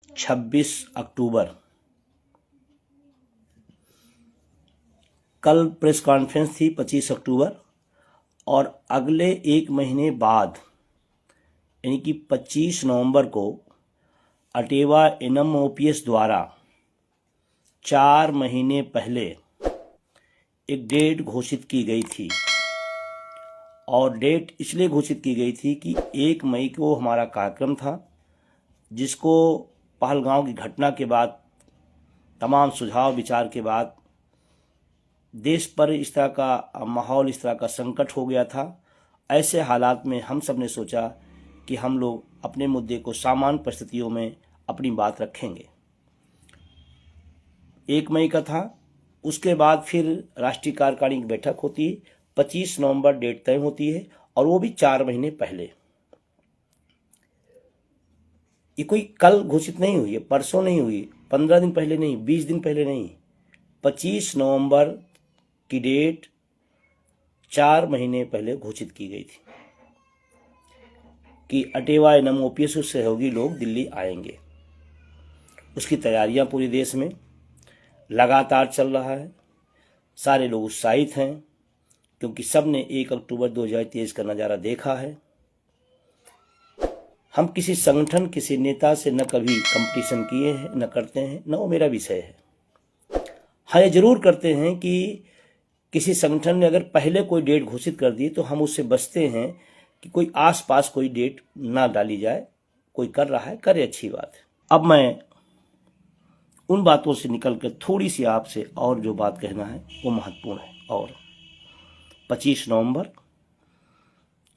26 अक्टूबर। कल press conference थी 25 अक्टूबर और अगले एक महीने बाद यानी कि 25 नवंबर को अटेवा एनम ओपीएस द्वारा 4 महीने पहले एक डेट घोषित की गई थी। और डेट इसलिए घोषित की गई थी कि 1 मई को हमारा कार्यक्रम था, जिसको पहलगांव की घटना के बाद तमाम सुझाव विचार के बाद देश पर इस तरह का माहौल, इस तरह का संकट हो गया था। ऐसे हालात में हम सब ने सोचा कि हम लोग अपने मुद्दे को सामान्य परिस्थितियों में अपनी बात रखेंगे। 1 मई का था। उसके बाद फिर राष्ट्रीय कार्यकारिणी की बैठक होती है, 25 नवंबर डेट तय होती है और वो भी 4 महीने पहले। ये कोई कल घोषित नहीं हुई है, परसों नहीं हुई, 15 दिन पहले नहीं, 20 दिन पहले नहीं, 25 नवंबर की डेट 4 महीने पहले घोषित की गई थी कि अटेवा एनम ओपीएस सहयोगी लोग दिल्ली आएंगे। उसकी तैयारियां पूरे देश में लगातार चल रहा है। सारे लोग उत्साहित हैं क्योंकि सब ने 1 अक्टूबर 2023 का नज़ारा देखा है। हम किसी संगठन, किसी नेता से न कभी कंपटीशन किए हैं, न करते हैं, न वो मेरा विषय है। हाँ, ये जरूर करते हैं कि किसी संगठन ने अगर पहले कोई डेट घोषित कर दी तो हम उससे बचते हैं कि कोई आसपास कोई डेट ना डाली जाए। कोई कर रहा है, करे, अच्छी बात है। अब मैं उन बातों से निकलकर थोड़ी सी आपसे और जो बात कहना है वो महत्वपूर्ण है। और 25 नवंबर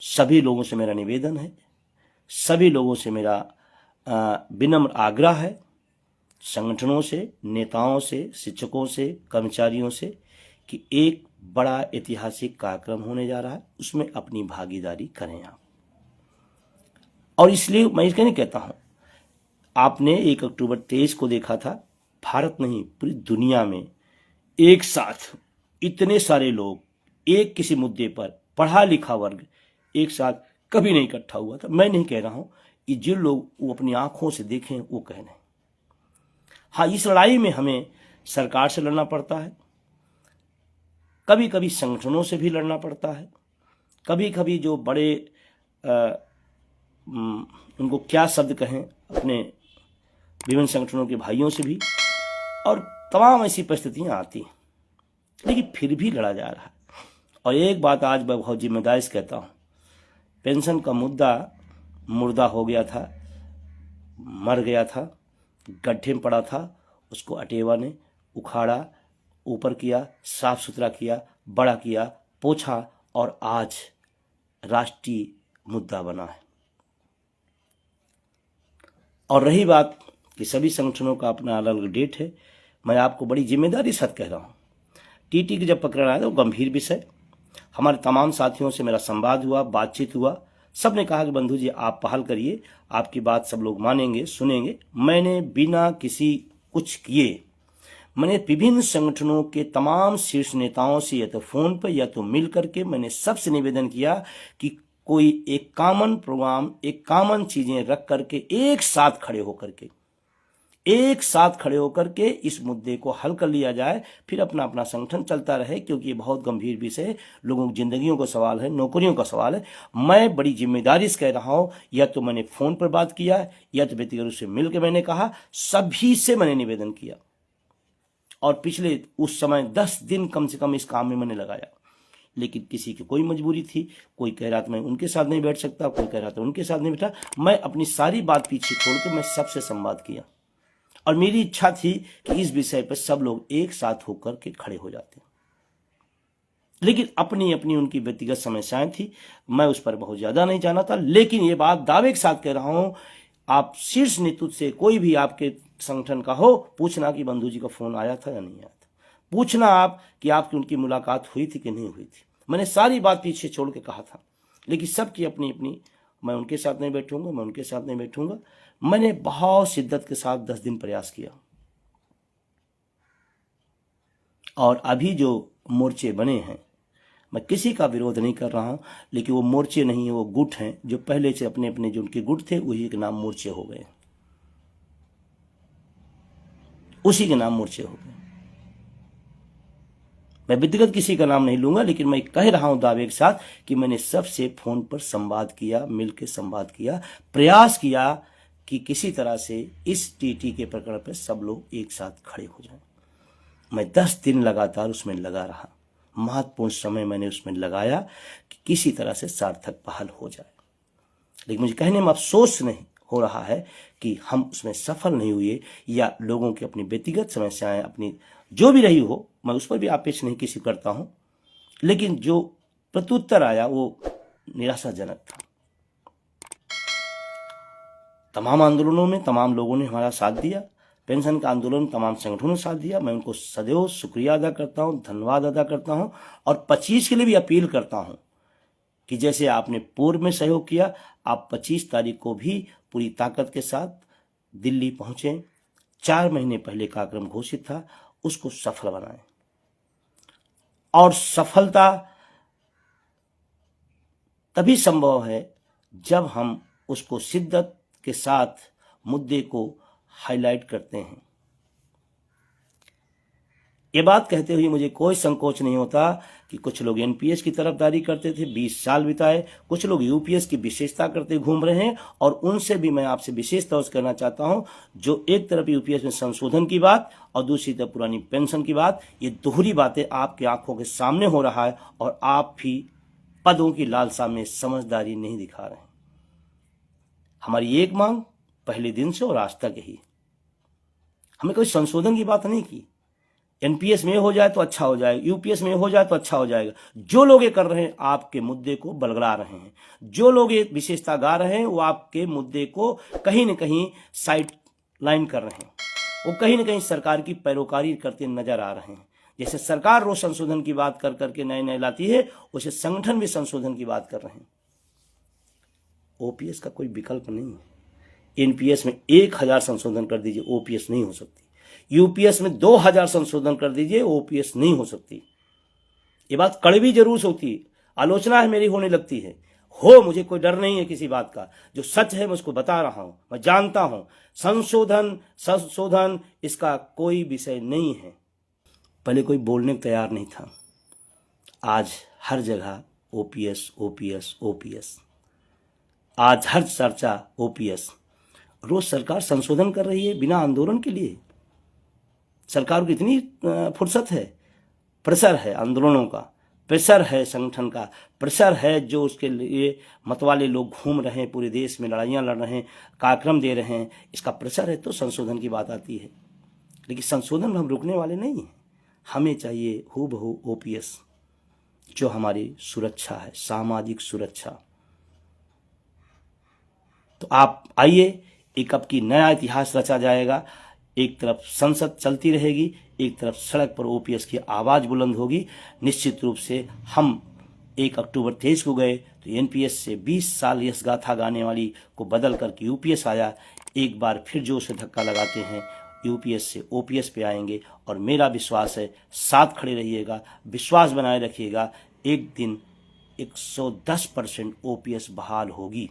सभी लोगों से मेरा निवेदन है, सभी लोगों से मेरा विनम्र आग्रह है, संगठनों से, नेताओं से, शिक्षकों से, कर्मचारियों से, कि एक बड़ा ऐतिहासिक कार्यक्रम होने जा रहा है, उसमें अपनी भागीदारी करें आप। और इसलिए मैं इसलिए नहीं कहता हूं, आपने 1 अक्टूबर 23 को देखा था, भारत नहीं पूरी दुनिया में एक साथ इतने सारे लोग एक किसी मुद्दे पर, पढ़ा लिखा वर्ग एक साथ कभी नहीं इकट्ठा हुआ था। मैं नहीं कह रहा हूं कि जिन लोग वो अपनी आंखों से देखें वो कह रहे हैं। हाँ, इस लड़ाई में हमें सरकार से लड़ना पड़ता है, कभी कभी संगठनों से भी लड़ना पड़ता है, कभी कभी जो बड़े उनको क्या शब्द कहें, अपने विभिन्न संगठनों के भाइयों से भी, और तमाम ऐसी परिस्थितियां आती हैं, लेकिन फिर भी लड़ा जा रहा है। और एक बात आज मैं बहुत जिम्मेदारी से कहता हूं, पेंशन का मुद्दा मुर्दा हो गया था, मर गया था, गड्ढे में पड़ा था, उसको अटेवा ने उखाड़ा, ऊपर किया, साफ सुथरा किया, बड़ा किया, पोछा और आज राष्ट्रीय मुद्दा बना है। और रही बात कि सभी संगठनों का अपना अलग अलग डेट है, मैं आपको बड़ी जिम्मेदारी साथ कह रहा हूँ, टीटी की जब पकड़ आया तो गंभीर विषय, हमारे तमाम साथियों से मेरा संवाद हुआ, बातचीत हुआ, सब ने कहा कि बंधु जी आप पहल करिए, आपकी बात सब लोग मानेंगे, सुनेंगे। मैंने बिना किसी कुछ किए, मैंने विभिन्न संगठनों के तमाम शीर्ष नेताओं से या तो फोन पर या तो मिल करके मैंने सबसे निवेदन किया कि कोई एक कॉमन प्रोग्राम, एक कॉमन चीजें रख करके एक साथ खड़े होकर के इस मुद्दे को हल कर लिया जाए, फिर अपना अपना संगठन चलता रहे, क्योंकि ये बहुत गंभीर विषय है, लोगों की जिंदगियों का सवाल है, नौकरियों का सवाल है। मैं बड़ी जिम्मेदारी से कह रहा हूं, या तो मैंने फोन पर बात किया या तो व्यक्तिगत रूप से मिलकर मैंने कहा, सभी से मैंने निवेदन किया। और पिछले उस समय 10 दिन कम से कम इस काम में मैंने लगाया, लेकिन किसी की कोई मजबूरी थी, कोई कह रहा था मैं उनके साथ नहीं बैठ सकता, कोई कह रहा था उनके साथ नहीं बैठा। मैं अपनी सारी बात पीछे छोड़ के मैं सबसे संवाद किया और मेरी इच्छा थी कि इस विषय पर सब लोग एक साथ होकर के खड़े हो जाते। लेकिन अपनी अपनी उनकी व्यक्तिगत समस्याएं थी, मैं उस पर बहुत ज्यादा नहीं जाना था। लेकिन ये बात दावे के साथ कह रहा हूं, आप शीर्ष नेतृत्व से कोई भी आपके संगठन का हो, पूछना कि बंधु जी का फोन आया था या नहीं आया था, पूछना आप कि आपकी उनकी मुलाकात हुई थी कि नहीं हुई थी। मैंने सारी बात पीछे छोड़ के कहा था, लेकिन सबकी अपनी अपनी, मैं उनके साथ नहीं बैठूंगा, मैं उनके साथ नहीं बैठूंगा। मैंने बहुत शिद्दत के साथ 10 दिन प्रयास किया और अभी जो मोर्चे बने हैं, मैं किसी का विरोध नहीं कर रहा हूं, लेकिन वो मोर्चे नहीं है, वो गुट हैं, जो पहले से अपने अपने जो उनके गुट थे वही एक नाम मोर्चे हो गए। उसी के नाम मोर्चे हो गए। मैं व्यक्तिगत किसी का नाम नहीं लूंगा, लेकिन मैं कह रहा हूं दावे के साथ कि मैंने सबसे फोन पर संवाद किया, मिलकर संवाद किया, प्रयास किया कि किसी तरह से इस टीटी के प्रकरण पर सब लोग एक साथ खड़े हो जाएं। मैं 10 दिन लगातार उसमें लगा रहा, महत्वपूर्ण समय मैंने उसमें लगाया कि किसी तरह से सार्थक पहल हो जाए। लेकिन मुझे कहने में अफसोस नहीं हो रहा है कि हम उसमें सफल नहीं हुए, या लोगों की अपनी व्यक्तिगत समस्याएं अपनी जो भी रही हो, मैं उस पर भी आपेक्ष नहीं किसी करता हूं, लेकिन जो प्रत्युत्तर आया वो निराशाजनक था। तमाम आंदोलनों में तमाम लोगों ने हमारा साथ दिया, पेंशन का आंदोलन तमाम संगठनों ने साथ दिया। मैं उनको सदैव शुक्रिया अदा करता हूं, धन्यवाद अदा करता हूं, और 25 के लिए भी अपील करता हूं कि जैसे आपने पूर्व में सहयोग किया, आप 25 तारीख को भी पूरी ताकत के साथ दिल्ली पहुंचे। 4 महीने पहले कार्यक्रम घोषित था, उसको सफल बनाएं। और सफलता तभी संभव है जब हम उसको शिद्दत के साथ मुद्दे को हाईलाइट करते हैं। ये बात कहते हुए मुझे कोई संकोच नहीं होता कि कुछ लोग एनपीएस की तरफदारी करते थे, 20 साल बिताए, कुछ लोग यूपीएस की विशेषता करते घूम रहे हैं, और उनसे भी मैं आपसे विशेष तौर से कहना चाहता हूं, जो एक तरफ यूपीएस में संशोधन की बात और दूसरी तरफ पुरानी पेंशन की बात, ये दोहरी बातें आपकी आंखों के सामने हो रहा है, और आप भी पदों की लालसा में समझदारी नहीं दिखा रहे हैं। हमारी एक मांग पहले दिन से और आज तक यही, हमें कोई संशोधन की बात नहीं की। एनपीएस में हो जाए तो अच्छा हो जाएगा, यूपीएस में हो जाए तो अच्छा हो जाएगा। जो लोग ये कर रहे हैं आपके मुद्दे को बलगड़ा रहे हैं, जो लोग ये विशेषता गा रहे हैं वो आपके मुद्दे को कहीं न कहीं साइड लाइन कर रहे हैं, वो कहीं न कहीं सरकार की पैरोकारी करते नजर आ रहे हैं। जैसे सरकार रोज संशोधन की बात कर करके नए नए लाती है, उसे संगठन भी संशोधन की बात कर रहे हैं। ओपीएस का कोई विकल्प नहीं है। एनपीएस में 1000 संशोधन कर दीजिए, ओपीएस नहीं हो सकती। यूपीएस में 2000 संशोधन कर दीजिए, ओपीएस नहीं हो सकती। ये बात कड़वी जरूर होती है, आलोचना है मेरी होने लगती है, मुझे कोई डर नहीं है किसी बात का। जो सच है मैं उसको बता रहा हूं, मैं जानता हूं संशोधन इसका कोई विषय नहीं है। पहले कोई बोलने को तैयार नहीं था, आज हर जगह ओपीएस ओपीएस ओपीएस, आज हर चर्चा ओपीएस। रोज सरकार संशोधन कर रही है बिना आंदोलन के लिए। सरकार को इतनी फुर्सत है, प्रेशर है आंदोलनों का, प्रेशर है संगठन का, प्रेशर है जो उसके लिए मतवाले लोग घूम रहे हैं, पूरे देश में लड़ाइयाँ लड़ रहे हैं, कार्यक्रम दे रहे हैं, इसका प्रेशर है तो संशोधन की बात आती है। लेकिन संशोधन में हम रुकने वाले नहीं हैं, हमें चाहिए हूबहू ओपीएस, जो हमारी सुरक्षा है, सामाजिक सुरक्षा। तो आप आइए, एक अब की नया इतिहास रचा जाएगा। एक तरफ संसद चलती रहेगी, एक तरफ सड़क पर ओपीएस की आवाज बुलंद होगी। निश्चित रूप से हम 1 अक्टूबर 23 को गए तो एनपीएस से 20 साल यश गाथा गाने वाली को बदल करके यूपीएस आया। एक बार फिर जोर से धक्का लगाते हैं, यूपीएस से ओपीएस पे आएंगे, और मेरा विश्वास है साथ खड़े रहिएगा, विश्वास बनाए रखिएगा, एक दिन 110% ओपीएस बहाल होगी।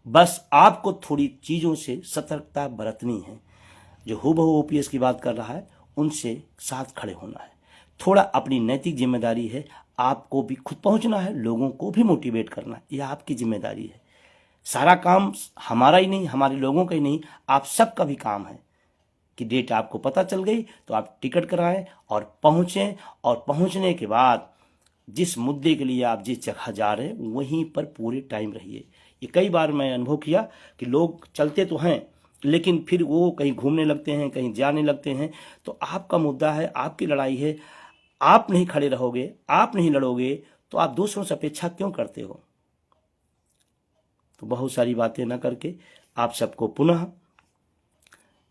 बस आपको थोड़ी चीजों से सतर्कता बरतनी है। जो हूबहू ओपीएस की बात कर रहा है उनसे साथ खड़े होना है, थोड़ा अपनी नैतिक जिम्मेदारी है, आपको भी खुद पहुंचना है, लोगों को भी मोटिवेट करना है, यह आपकी जिम्मेदारी है। सारा काम हमारा ही नहीं, हमारे लोगों का ही नहीं, आप सबका भी काम है कि डेट आपको पता चल गई तो आप टिकट कराएं और पहुंचें, और पहुंचने के बाद जिस मुद्दे के लिए आप जिस जगह जा रहे हैं वहीं पर पूरे टाइम रहिए। ये कई बार मैं अनुभव किया कि लोग चलते तो हैं लेकिन फिर वो कहीं घूमने लगते हैं, कहीं जाने लगते हैं। तो आपका मुद्दा है, आपकी लड़ाई है, आप नहीं खड़े रहोगे, आप नहीं लड़ोगे तो आप दूसरों से अपेक्षा क्यों करते हो? तो बहुत सारी बातें न करके आप सबको पुनः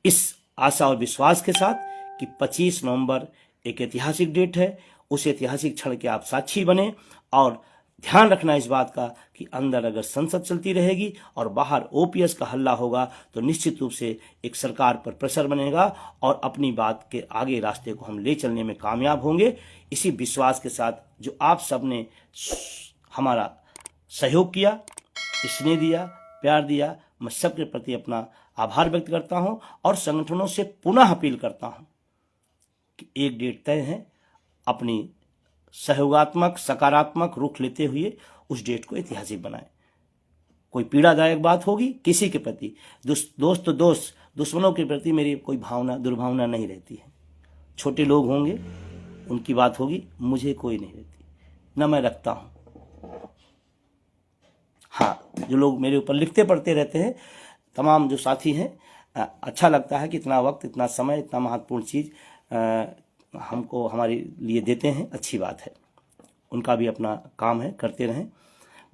इस आशा और विश्वास के साथ कि 25 नवंबर एक ऐतिहासिक डेट है, उस ऐतिहासिक क्षण के आप साक्षी बने, और ध्यान रखना इस बात का कि अंदर अगर संसद चलती रहेगी और बाहर ओपीएस का हल्ला होगा तो निश्चित रूप से एक सरकार पर प्रेशर बनेगा और अपनी बात के आगे रास्ते को हम ले चलने में कामयाब होंगे। इसी विश्वास के साथ जो आप सबने हमारा सहयोग किया, स्नेह दिया, प्यार दिया, मैं सबके प्रति अपना आभार व्यक्त करता हूं और संगठनों से पुनः अपील करता हूं कि एक डेट तय है, अपनी सहयोगात्मक सकारात्मक रुख लेते हुए उस डेट को ऐतिहासिक बनाएं। कोई पीड़ादायक बात होगी किसी के प्रति, दोस्त तो दोस्त, दुश्मनों के प्रति मेरी कोई भावना दुर्भावना नहीं रहती है। छोटे लोग होंगे उनकी बात होगी, मुझे कोई नहीं रहती, न मैं रखता हूं। हाँ, जो लोग मेरे ऊपर लिखते पढ़ते रहते हैं, तमाम जो साथी हैं, अच्छा लगता है कि इतना वक्त, इतना समय, इतना महत्वपूर्ण चीज़ हमको हमारे लिए देते हैं, अच्छी बात है। उनका भी अपना काम है, करते रहें।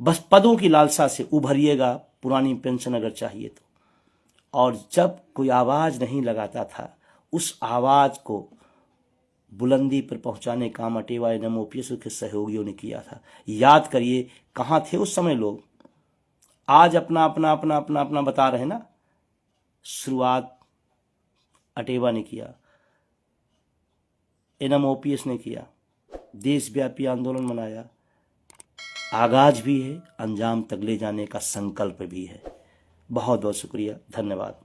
बस पदों की लालसा से उभरिएगा, पुरानी पेंशन अगर चाहिए तो। और जब कोई आवाज़ नहीं लगाता था, उस आवाज़ को बुलंदी पर पहुंचाने का काम अटेवा एवं ओपीएस के सहयोगियों ने किया था। याद करिए कहाँ थे उस समय लोग। आज अपना अपना अपना अपना अपना बता रहे ना। शुरुआत अटेवा ने किया, एनएम ओपीएस ने किया, देशव्यापी आंदोलन मनाया। आगाज भी है, अंजाम तक ले जाने का संकल्प भी है। बहुत बहुत शुक्रिया, धन्यवाद।